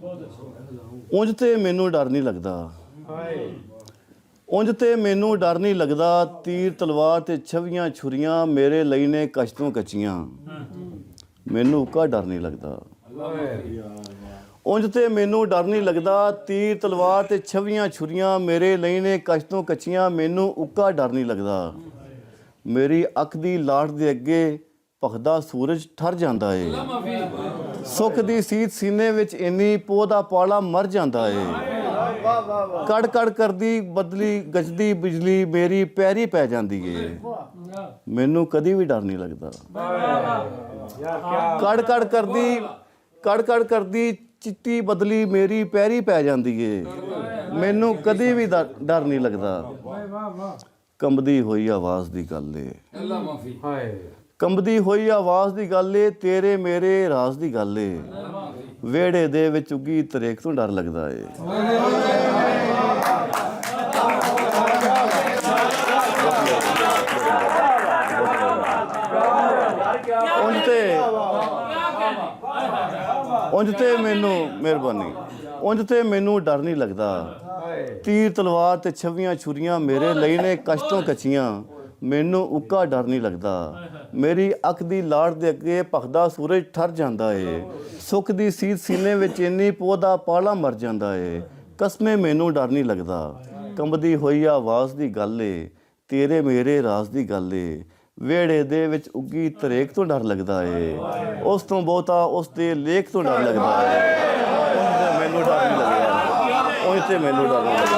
ਉਂਝ ਤੇ ਮੈਨੂੰ ਡਰ ਨਹੀਂ ਲੱਗਦਾ, ਉਂਝ ਤੇ ਮੈਨੂੰ ਡਰ ਨਹੀਂ ਲੱਗਦਾ। ਤੀਰ ਤਲਵਾਰ ਤੇ ਛਵੀਆਂ ਛੁਰੀਆਂ ਮੇਰੇ ਲਈ ਨੇ ਕੱਚ ਤੋਂ ਕੱਚੀਆਂ, ਮੈਨੂੰ ਉੱਕਾ ਡਰ ਨਹੀਂ ਲੱਗਦਾ। ਉਂਝ ਤੇ ਮੈਨੂੰ ਡਰ ਨਹੀਂ ਲੱਗਦਾ। ਤੀਰ ਤਲਵਾਰ ਤੇ ਛਵੀਆਂ ਛੁਰੀਆਂ ਮੇਰੇ ਲਈ ਨੇ ਕੱਚ ਤੋਂ ਕੱਚੀਆਂ, ਮੈਨੂੰ ਉੱਕਾ ਡਰ ਨਹੀਂ ਲੱਗਦਾ। ਮੇਰੀ ਅੱਖ ਦੀ ਲਾਟ ਦੇ ਅੱਗੇ ਭਖਦਾ ਸੂਰਜ ਠਰ ਜਾਂਦਾ ਏ, ਸੁੱਖ ਦੀ ਸੀਤ ਸੀਨੇ ਵਿੱਚ ਇੰਨੀ ਪੋਹ ਦਾ ਪਾਲਾ ਮਰ ਜਾਂਦਾ ਏ। ਕੜ ਕੜ ਕਰਦੀ ਬਦਲੀ ਗਜਦੀ ਬਿਜਲੀ ਮੇਰੀ ਪੈਰੀ ਪੈ ਜਾਂਦੀ ਏ, ਮੈਨੂੰ ਕਦੀ ਵੀ ਡਰ ਨਹੀਂ ਲੱਗਦਾ। ਕੜ ਕੜ ਕਰਦੀ ਚਿੱਟੀ ਬਦਲੀ ਮੇਰੀ ਪੈਰੀ ਪੈ ਜਾਂਦੀ ਏ, ਮੈਨੂੰ ਕਦੀ ਵੀ ਡਰ ਨਹੀਂ ਲੱਗਦਾ। ਕੰਬਦੀ ਹੋਈ ਆਵਾਜ਼ ਦੀ ਗੱਲ ਏ, ਕੰਬਦੀ ਹੋਈ ਆਵਾਜ਼ ਦੀ ਗੱਲ ਏ, ਤੇਰੇ ਮੇਰੇ ਰਾਜ਼ ਦੀ ਗੱਲ ਏ। ਵਿਹੜੇ ਦੇ ਵਿੱਚ ਉੱਗੀ ਤਰੇਕ ਤੋਂ ਡਰ ਲੱਗਦਾ ਏ। ਉਂਝ ਤੇ ਮੈਨੂੰ ਮਿਹਰਬਾਨੀ, ਉਂਝ ਤੇ ਮੈਨੂੰ ਡਰ ਨਹੀਂ ਲੱਗਦਾ। ਤੀਰ ਤਲਵਾਰ ਤੇ ਛਵੀਆਂ ਛੁਰੀਆਂ ਮੇਰੇ ਲਈ ਨੇ ਕੱਚ ਤੋਂ ਕੱਚੀਆਂ, ਮੈਨੂੰ ਉੱਕਾ ਡਰ ਨਹੀਂ ਲੱਗਦਾ। ਮੇਰੀ ਅੱਖ ਦੀ ਲਾਟ ਦੇ ਅੱਗੇ ਭਖਦਾ ਸੂਰਜ ਠਰ ਜਾਂਦਾ ਏ, ਸੁੱਖ ਦੀ ਸੀਤ ਸੀਨੇ ਵਿੱਚ ਇੰਨੀ ਪੋਹ ਦਾ ਪਾਲਾ ਮਰ ਜਾਂਦਾ ਏ। ਕਸਮੇ ਮੈਨੂੰ ਡਰ ਨਹੀਂ ਲੱਗਦਾ। ਕੰਬਦੀ ਹੋਈ ਆਵਾਜ਼ ਦੀ ਗੱਲ ਏ, ਤੇਰੇ ਮੇਰੇ ਰਾਜ਼ ਦੀ ਗੱਲ ਏ। ਵਿਹੜੇ ਦੇ ਵਿੱਚ ਉੱਗੀ ਤਰੇਕ ਤੋਂ ਡਰ ਲੱਗਦਾ ਏ, ਉਸ ਤੋਂ ਬਹੁਤਾ ਉਸ ਦੇ ਲੇਖ ਤੋਂ ਡਰ ਲੱਗਦਾ ਏ। ਉਂਝ ਤੇ ਮੈਨੂੰ ਡਰ ਨਹੀਂ ਲੱਗਦਾ, ਉਂਝ ਤੇ ਮੈਨੂੰ ਡਰ ਨਹੀਂ ਲੱਗਦਾ।